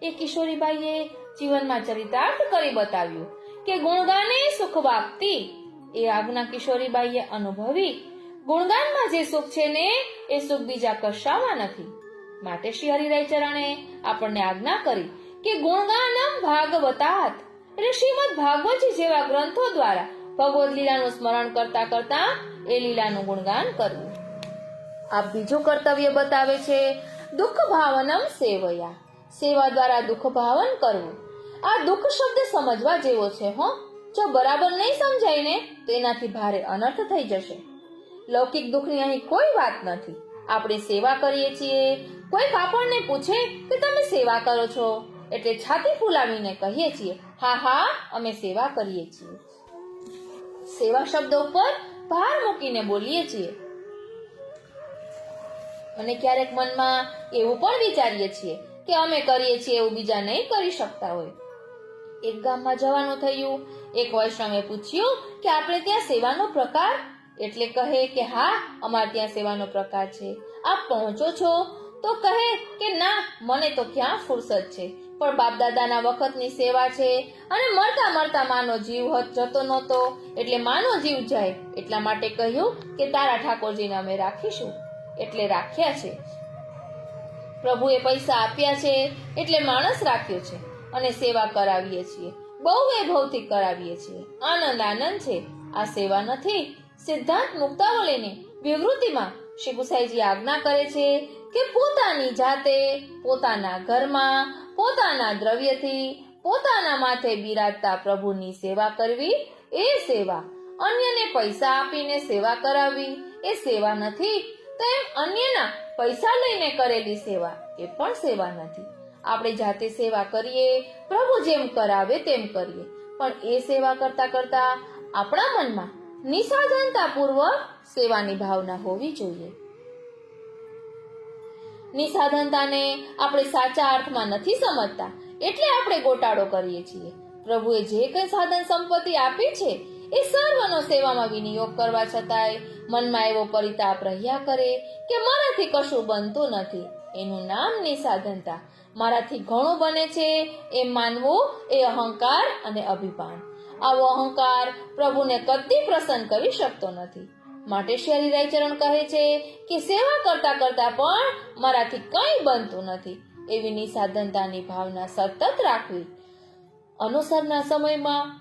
એ કિશોરીબાઈએ જીવનમાં ચરિતાર્થ કરી બતાવ્યું કે ગુણગાને સુખ વાપતી. એ આજ્ઞા કિશોરીબાઈએ અનુભવી. ગુણગાનમાં જે સુખ છે ને એ સુખ બીજા કશામાં નથી. માટે શ્રી હરિરાય ચરણે આપણને આજ્ઞા કરી કે ગુણગાનમ ભાગવતાત, એટલે શ્રીમદ ભાગવતજી જેવા ગ્રંથો દ્વારા ભગવદ લીલાનું સ્મરણ કરતા કરતા એ લીલાનું ગુણગાન કરવું. આ બીજું કર્તવ્ય બતાવે છે દુઃખ ભાવનમ સેવયા, સેવા દ્વારા દુઃખ ભાવન કરવું. આ દુઃખ શબ્દ સમજવા જેવો છે હો. જો બરાબર નહીં સમજાય ને તો એનાથી ભારે અનર્થ થઈ જશે. લૌકિક દુઃખની અહીં કોઈ વાત નથી. આપણે સેવા કરીએ છીએ, કોઈક આપણને પૂછે કે તમે સેવા કરો છો એટલે છાતી ફૂલાવીને કહીએ છીએ હા હા અમે સેવા કરીએ છીએ. સેવા શબ્દ ઉપર ભાર મૂકીને બોલીએ છીએ. અને ક્યારેક મનમાં એવું પણ વિચારીએ છીએ કે અમે કરીએ છીએ એવું બીજા નહીં કરી શકતા હોય. એક ગામમાં જવાનું થયું. એક વૈષ્ણવે પૂછ્યું કે આપણે ત્યાં સેવાનો પ્રકાર? એટલે કહે કે હા અમારે ત્યાં સેવાનો પ્રકાર છે. આપ પહોંચો છો? તો કહે કે ના મને તો ક્યાં ફુરસદ છે, પણ બાપ દાદાના વખતની સેવા છે અને મળતા મળતા માનો જીવ જતો નહોતો એટલે માનો જીવ જાય એટલા માટે કહ્યું કે તારા ઠાકોરજીને અમે રાખીશું એટલે રાખ્યા છે. પ્રભુએ પૈસા આપ્યા છે એટલે માણસ રાખ્યો છે અને સેવા કરાવીએ છીએ. બહુ વૈભવથી કરાવીએ છીએ. આનંદ આનંદ છે. આ સેવા નથી. સિદ્ધાંત મુક્તાવલીની વિવૃતિમાં શ્રી ગુસાઈજી આજ્ઞા કરે છે કે પોતાની જાતે, પોતાના ઘરમાં, પોતાના દ્રવ્યથી, પોતાના માથે બિરાજતા પ્રભુની સેવા કરવી એ સેવા. અન્યને પૈસા આપીને સેવા કરાવવી એ સેવા નથી. તો એમ અન્યના પૈસા લઈને કરેલી સેવા એ પણ સેવા નથી. આપણે જાતે સેવા કરીએ, પ્રભુ જેમ કરાવે તેમ કરીએ, પણ એ સેવા કરતા કરતા આપણા મનમાં નિસાધનતા પૂર્વક સેવાની ભાવના હોવી જોઈએ. નિસાધનતાને આપણે સાચા અર્થમાં નથી સમજતા એટલે આપણે ગોટાળો કરીએ છીએ. પ્રભુએ જે કંઈ સાધન સંપત્તિ આપી છે એ સર્વનો સેવામાં વિનિયોગ કરવા છતાંય મનમાં એવો પરિતાપ રહ્યા કરે કે મારાથી કશું બનતું નથી. એનું નામ નિસાધનતા. મારાથી ઘણું બને છે એમ માનવું એ અહંકાર અને અભિમાન. આવો અહંકાર પ્રભુને કદી પ્રસન્ન કરી શકતો નથી. માટે શ્રી હરિરાય ચરણ કહે છે કે સેવા કરતા કરતા પણ મારાથી કંઈ બનતું નથી એવી નિસાધનતાની ભાવના સતત રાખવી. અનુસરના સમયમાં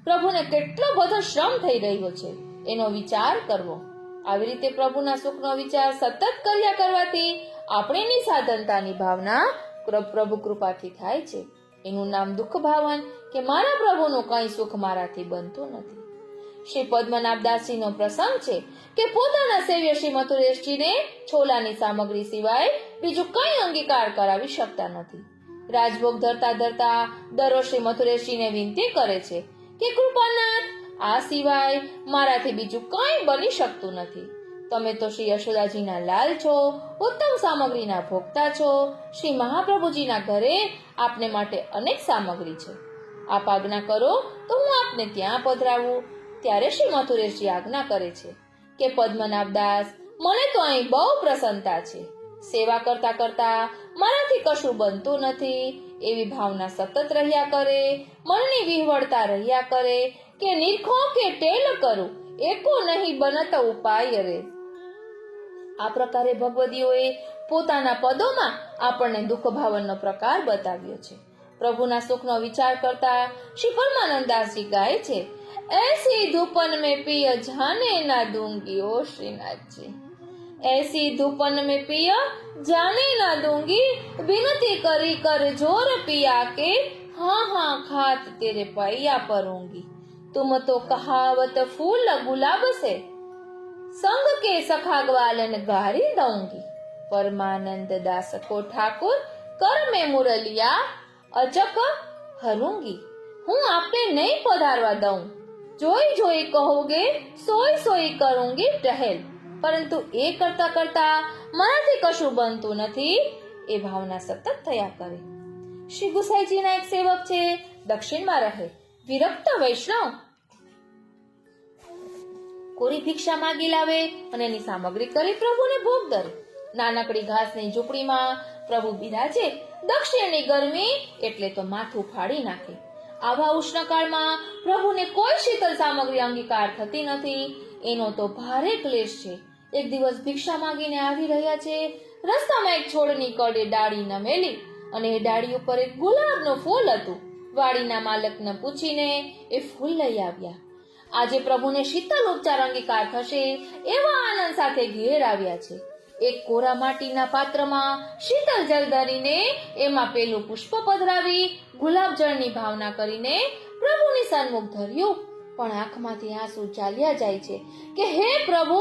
પ્રભુને કેટલો બધો શ્રમ થઈ રહ્યો છે એનો વિચાર કરવો. આવી રીતે પ્રભુના સુખનો વિચાર સતત કર્યા કરવાથી આપણી નિસાધનતાની ભાવના પ્રભુ કૃપાથી થાય છે. એનું નામ દુઃખ ભાવન કે મારા પ્રભુનું કંઈ સુખ મારાથી બનતું નથી. શ્રી પદ્મનાભદાસજીનો પ્રસંગ છે કે પોતાના સેવ્ય શ્રી મથુરેશજીને છોલાની સામગ્રી સિવાય બીજું કંઈ અંગીકાર કરાવી શકતા નથી. રાજભોગ ધરતા ધરતા દરરોજ શ્રી મથુરેશજીને વિનંતી કરે છે કે કૃપાનાથ આ સિવાય મારાથી બીજું કંઈ બની શકતું નથી. તમે તો શ્રી યશોદાજીના લાલ છો, ઉત્તમ સામગ્રીના ભોગતા છો. શ્રી મહાપ્રભુજીના ઘરે આપને માટે અનેક સામગ્રી છે. આપ આજ્ઞા કરો તો હું આપને ત્યાં પધરાવું. ત્યારે શ્રી મથુરેશજી આજ્ઞા કરે છે કે પદ્મનાભદાસ, મને તો અહીં બહુ પ્રસન્નતા છે. સેવા કરતા કરતા મારાથી કશું બનતું નથી એવી ભાવના સતત રહ્યા કરે, મનની વિહવળતા રહ્યા કરે કે નિરખો કે ટેલ કરું, એકો નહીં બનત ઉપાય રે. આ પ્રકારે ભગવદીઓએ પોતાના પદોમાં આપણને દુઃખ ભાવનનો પ્રકાર બતાવ્યો છે. પ્રભુના સુખનો વિચાર કરતા શ્રી પરમાનંદદાસજી ગાય છે, ऐसी धूपन में पिय जाने ना दूंगी ओ श्रीनाथजी, ऐसी धूपन में पिय जाने ना दूंगी, विनती करी कर जोर पिया के हाँ हाँ खात तेरे पैया परूंगी, तुम तो कहावत फूल गुलाब से संग के सखा ग्वालन गारी दूंगी, परमानंद दास को ठाकुर कर में मुरलिया अचक हरूंगी. હું આપને નહીં પધારવા દઉં, જોઈ જોઈ કહોગે સોઈ સોઈ કरूंगी टहल, પરંતુ એ કરતા કરતા મારાથી કશું બનતું નથી એ ભાવના સતત થયા કરે. શ્રી ગુસાઈજીના એક સેવક છે, દક્ષિણમાં રહે, વિરક્ત વૈષ્ણવ. કોરી ભિક્ષા માગી લાવે અને એની સામગ્રી કરી પ્રભુને ભોગ ધરે. નાનકડી ઘાસની ઝૂંપડીમાં પ્રભુ બિરાજે. દક્ષિણની ગરમી એટલે તો માથું ફાડી નાખે. આવા ઉષ્ણકાળમાં પ્રભુને કોઈ શીતળ સામગ્રી અંગીકાર થતી નથી. એનો તો ભારે ક્લેશ છે. એક દિવસ ભિક્ષા માંગીને આવી રહ્યા છે. રસ્તામાં એક છોડની કડે ડાળી નમેલી અને એ ડાળી ઉપર એક ગુલાબનું ફૂલ હતું. વાડીના માલકને પૂછીને એ ફૂલ લઈ આવ્યા. આજે પ્રભુને શીતળ ઉપચાર અંગીકાર થશે એવા આનંદ સાથે ઘેર આવ્યા છે. એક કોરા માટીના પાત્રમાં શીતળ જળ ધરીને એમાં પેલું પુષ્પ પધરાવી ગુલાબ જળની ભાવના કરીને પ્રભુની સન્મુખ ધર્યું. પણ આંખમાંથી આંસુ ચાલ્યા જાય છે કે હે પ્રભુ,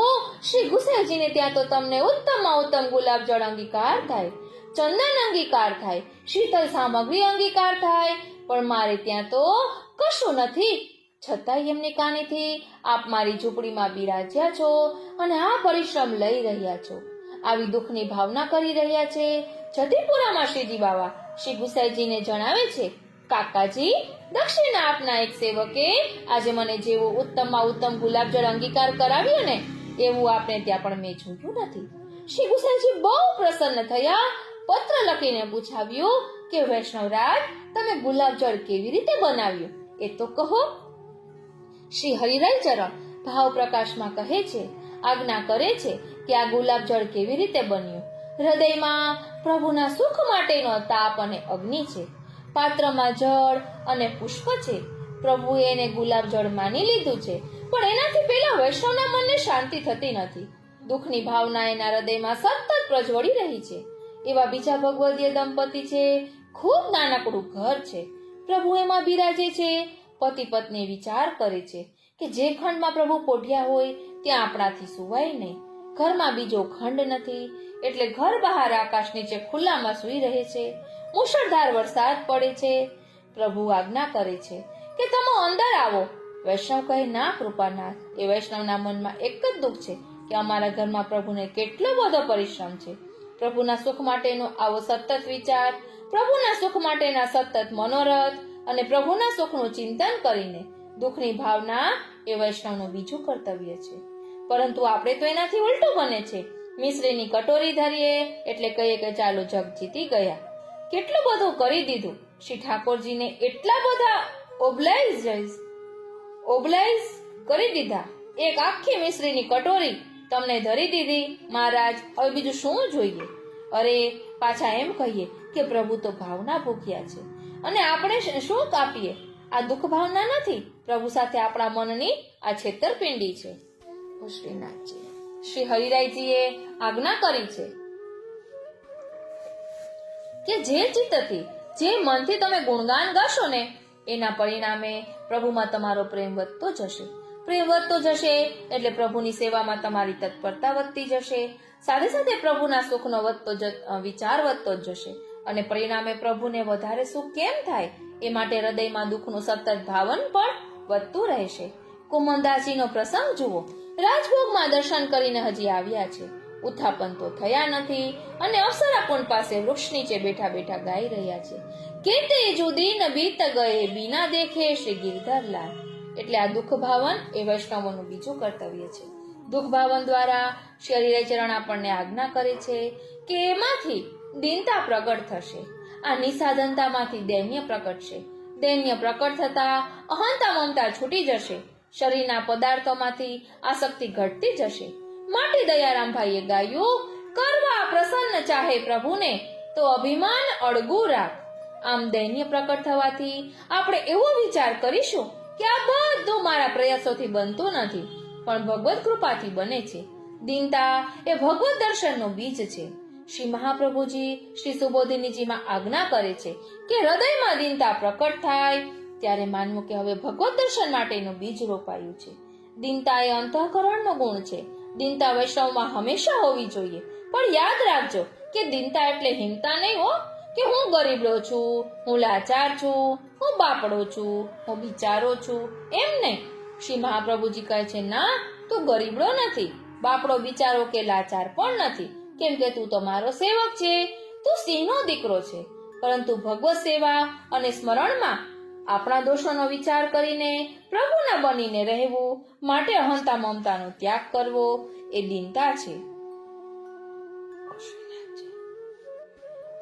શ્રી ગુસાઈજીને ત્યાં તો તમને ઉત્તમમાં ઉત્તમ ગુલાબ જળ અંગીકાર થાય, ચંદન અંગીકાર થાય, શીતળ સામગ્રી અંગીકાર થાય, પણ મારે ત્યાં તો કશું નથી. છતાંય એમની કાનેથી આપ મારી ઝૂંપડીમાં બિરાજ્યા છો અને આ પરિશ્રમ લઈ રહ્યા છો, આવી દુઃખની ભાવના કરી રહ્યા છે. જતીપુરામાં શ્રીજી બાવા શ્રી ગુસાઈજીને જણાવે છે, કાકાજી, દક્ષિણ આપના એક સેવકે આજે મને જેવો ઉત્તમમાં ઉત્તમ ગુલાબજળ અંગીકાર કરાવ્યો ને એવું આપણે ત્યાં પણ મેં જોયું નથી. શ્રી ગુસાઈજી બહુ પ્રસન્ન થયા. પત્ર લખીને પૂછાવ્યું કે વૈષ્ણવરાજ, તમે ગુલાબજળ કેવી રીતે બનાવ્યું એ તો કહો. શ્રી હરિરાય ચરણ ભાવ પ્રકાશમાં કહે છે, આજ્ઞા કરે છે કે આ ગુલાબજળ કેવી રીતે બન્યું. હૃદયમાં પ્રભુના સુખ માટેનો તાપ અને અગ્નિ છે. પાત્રમાં જળ અને પુષ્પ છે. પ્રભુએ એને ગુલાબજળ માની લીધું છે, પણ એનાથી પેલા વૈષ્ણવના મનને શાંતિ થતી નથી. દુઃખની ભાવના એના હૃદયમાં સતત પ્રજ્વળી રહી છે. એવા બીજા ભગવદીય દંપતી છે. ખૂબ નાનકડું ઘર છે. પ્રભુ એમાં બિરાજે છે. પતિ પત્ની વિચાર કરે છે કે જે ખંડમાં પ્રભુ પોઢ્યા હોય ત્યાં આપણાથી સુવાય નહીં. ઘરમાં બીજો ખંડ નથી એટલે ઘર બહાર આકાશ નીચે ખુલ્લામાં સૂઈ રહે છે. મુશળધાર વરસાદ પડે છે. પ્રભુ આજ્ઞા કરે છે કે તમે અંદર આવો. વૈષ્ણવ કહે, ના કૃપાનાથ. એ વૈષ્ણવના મનમાં એક જ દુઃખ છે કે અમારા ઘરમાં પ્રભુને કેટલો બધો પરિશ્રમ છે. પ્રભુના સુખ માટેનો આવો સતત વિચાર, પ્રભુના સુખ માટેના સતત મનોરથ અને પ્રભુના સુખનું ચિંતન કરીને દુઃખની ભાવના એ વૈષ્ણવનું બીજું કર્તવ્ય છે. પરંતુ આપણે તો એનાથી ઉલટું બને છે. મિશ્રીની કટોરી ધરીએ એટલે કહીએ કે ચાલો જગ જીતી ગયા, કેટલું બધું કરી દીધું. શ્રી ઠાકોરજીને એટલા બધા ઓબ્લાઇઝ કરી દીધા. એક આખી મિશ્રીની કટોરી તમને ધરી દીધી. મહારાજ, હવે બીજું શું જોઈએ? અરે પાછા એમ કહીએ કે પ્રભુ તો ભાવના ભૂખ્યા છે અને આપણે શું કાપીએ? આ દુઃખ ભાવના નથી. પ્રભુ સાથે આપણા મનની આ છેતરપિંડી છે. શ્રીનાથજી શ્રી હરિરાયજીએ આજ્ઞા કરી છે કે જે ચિત્તથી, જે મનથી તમે ગુણગાન ગાશો ને એના પરિણામે પ્રભુમાં તમારો પ્રેમ વધતો જશે. પ્રેમ વધતો જશે એટલે પ્રભુની સેવામાં તમારી તત્પરતા વધતી જશે. સાથે સાથે પ્રભુના સુખનો વિચાર વધતો જ જશે અને પરિણામે પ્રભુને વધારે સુખ કેમ થાય એ માટે હૃદયમાં દુઃખનું સતત ભાવન પણ વધતું રહેશે. કુમનદાસજીનો પ્રસંગ જુઓ. રાજભોગમાં દર્શન કરીને હજી આવ્યા છે. ઉત્થાપન તો થયા નથી અને અપ્સરાકુંડ પાસે વૃક્ષ નીચે બેઠા બેઠા ગાઈ રહ્યા છે કે તે જુદીન બીત ગયે બીના દેખે શ્રી ગિરધરલાલ. એટલે આ દુઃખ ભાવન એ વૈષ્ણવોનું બીજું કર્તવ્ય છે. દુઃખ ભાવન દ્વારા શ્રી હરિચરણ આપણને આજ્ઞા કરે છે કે એમાંથી દીનતા પ્રગટ થશે. આ નિસાધનતામાંથી દૈન્ય પ્રગટશે. દૈન્ય પ્રકટ થતા અહંતા મમતા છૂટી જશે. શરીરના પદાર્થોમાંથી આસક્તિ ઘટતી જશે. માટે દયારામભાઈએ ગાયું, કરવા પ્રસન્ન ચાહે પ્રભુને તો અભિમાન અળગું રાખ. આમ દૈન્ય પ્રકટ થવાથી આપણે એવો વિચાર કરીશું કે આ બધું મારા પ્રયાસોથી બનતું નથી, પણ ભગવત કૃપાથી બને છે. દીનતા એ ભગવત દર્શનનો બીજ છે. શ્રી મહાપ્રભુજી શ્રી સુબોધિનીજીમાં આજ્ઞા કરે છે કે હૃદયમાં દીનતા પ્રકટ થાય ત્યારે માનવું કે હવે ભગવત દર્શન માટેનું બીજ રોપાયું છે. દીનતા એ અંતઃકરણનો ગુણ છે. દીનતા વૈષ્ણવમાં હંમેશા હોવી જોઈએ. પણ યાદ રાખજો કે દીનતા એટલે હિંમતા નહીં હો, કે હું ગરીબડો છું, હું લાચાર છું, હું બાપડો છું, હું બિચારો છું, એમ નહીં. શ્રી મહાપ્રભુજી કહે છે, ના, તું ગરીબડો નથી, બાપડો, બિચારો કે લાચાર પણ નથી, કેમ કે તું તો મારો સેવક છે, તું સિંહનો દીકરો છે. પરંતુ ભગવત સેવા અને સ્મરણમાં આપણા દોષોનો વિચાર કરીને પ્રભુના બનીને રહેવું, માટે અહંતા મમતાનો ત્યાગ કરવો એ દીનતા છે.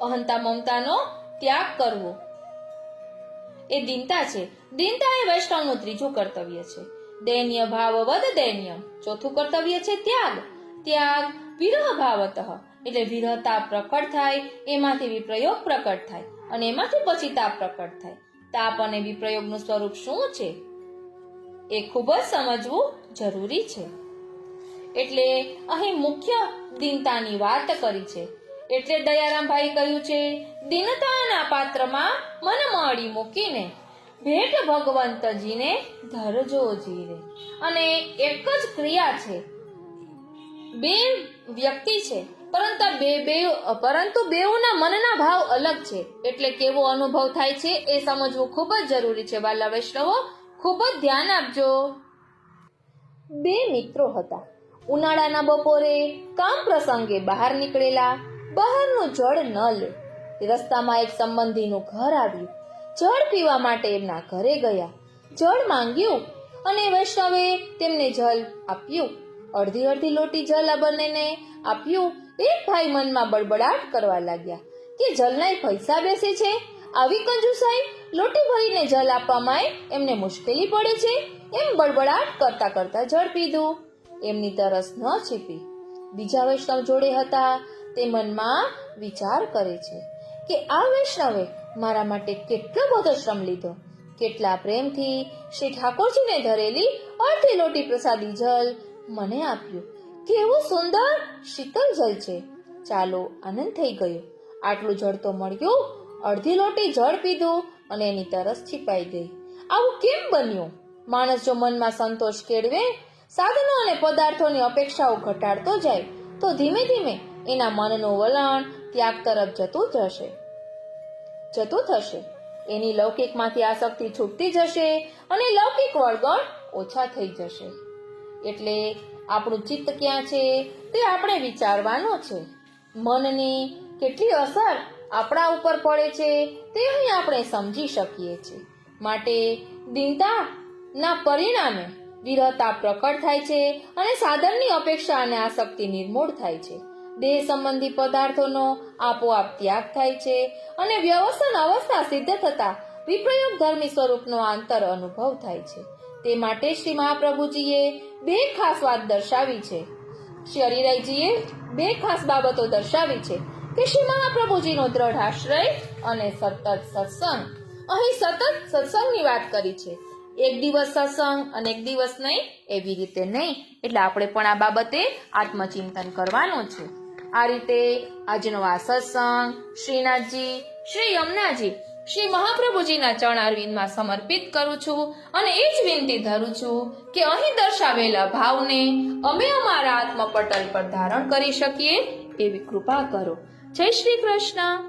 અહંતા મમતાનો ત્યાગ કરવો એ દીનતા છે. દીનતા એ વૈષ્ણવનું ત્રીજું કર્તવ્ય છે. દૈન્ય ભાવ વદ દૈન્યમ. ચોથું કર્તવ્ય છે ત્યાગ. ત્યાગ વિરહ ભાવતઃ એટલે વિરહતા પ્રકટ થાય, એમાંથી વિપ્રયોગ પ્રકટ થાય અને એમાંથી પછી તાપ પ્રકટ થાય. તાપ અને વિપ્રયોગનું સ્વરૂપ શું છે એ ખૂબ જ સમજવું જરૂરી છે. એટલે અહીં મુખ્ય દીનતાની વાત કરી છે. એટલે દયારામભાઈ કહ્યું છે, દીનતાના પાત્રમાં મન મળી મૂકીને ભેટ ભગવંતજીને ધરજો જીરે. અને એક જ ક્રિયા છે, બે વ્યક્તિ છે, પરંતુ બેઉના મનના ભાવ અલગ છે. એટલે કેવો અનુભવ થાય છે એ સમજવું ખૂબ જ જરૂરી છે. વાલા વૈષ્ણવો, ખૂબ જ ધ્યાન આપજો. બે મિત્રો હતા. ઉનાળાના બપોરે કામ પ્રસંગે બહાર નીકળેલા. બહારનું જળ ન લે. રસ્તામાં એક સંબંધીનું ઘર આવ્યું. જળ પીવા માટે એમના ઘરે ગયા. જળ માંગ્યું અને વૈષ્ણવે તેમને જલ આપ્યું. અડધી અડધી લોટી જલ આ બંનેને આપ્યું. એક ભાઈ મનમાં બડબડાટ કરવા લાગ્યા કે જલના પૈસા બેસે છે, આવી કંજુસાઈ, લોટી ભરીને જલ આપવામાં એમને મુશ્કેલી પડે છે, એમ બડબડાટ કરતા કરતા જળ પીધું. એમની તરસ ન છીપી. બીજા વૈષ્ણવ જોડે હતા તે મનમાં વિચાર કરે છે કે આ વૈષ્ણવે મારા માટે કેટલો બધો શ્રમ લીધો, કેટલા પ્રેમથી શ્રી ઠાકોરજીને ધરેલી અડધી લોટી પ્રસાદી જલ મને આપ્યું. કેવું સુંદર શીતળ જલ છે. ચાલો, આનંદ થઈ ગયો. આટલું જળ તો મળ્યું. અડધી લોટી જળ પીધું અને એની તરસ છીપાઈ ગઈ. આવું કેમ બન્યું? માણસ જો મનમાં સંતોષ કેળવે, સાધનો અને પદાર્થોની અપેક્ષાઓ ઘટાડતો જાય તો ધીમે ધીમે એના મનનું વલણ ત્યાગ તરફ જતું થશે. એની લૌકિકમાંથી આસક્તિ છૂટતી જશે અને લૌકિક વળગણ ઓછા થઈ જશે. એટલે આપણું ચિત્ત ક્યાં છે તે આપણે વિચારવાનું છે. મનની કેટલી અસર આપણા ઉપર પડે છે તે અહીં આપણે સમજી શકીએ છીએ. માટે દીનતાના પરિણામે વિરહતા પ્રકટ થાય છે અને સાધનની અપેક્ષા અને આસક્તિ નિર્મૂળ થાય છે. દેહ સંબંધી પદાર્થોનો આપોઆપ ત્યાગ થાય છે અને વ્યવસ્થન અવસ્થા સિદ્ધ થતા વિપ્રયોગ ધર્મી સ્વરૂપનો આંતર અનુભવ થાય છે. તે માટે શ્રી મહાપ્રભુજીએ બે ખાસ વાત દર્શાવી છે. શ્રી હરિરાયજીએ બે ખાસ બાબતો દર્શાવી છે કે શ્રી મહાપ્રભુજીનો દ્રઢ આશ્રય અને સતત સત્સંગ. અહીં સતત સત્સંગની વાત કરી છે. એક દિવસ સત્સંગ અને એક દિવસ નહીં, એવી રીતે નહીં. એટલે આપણે પણ આ બાબતે આત્મચિંતન કરવાનું છે. આ રીતે આજનો આ સત્સંગ શ્રીનાથજી, શ્રી યમુનાજી, શ્રી મહાપ્રભુજીના ચરણારવિંદમાં સમર્પિત કરું છું અને એ જ વિનંતી ધરું છું કે અહીં દર્શાવેલા ભાવને અમે અમારા આત્મપટલ પર ધારણ કરી શકીએ એવી કૃપા કરો. જય શ્રી કૃષ્ણ.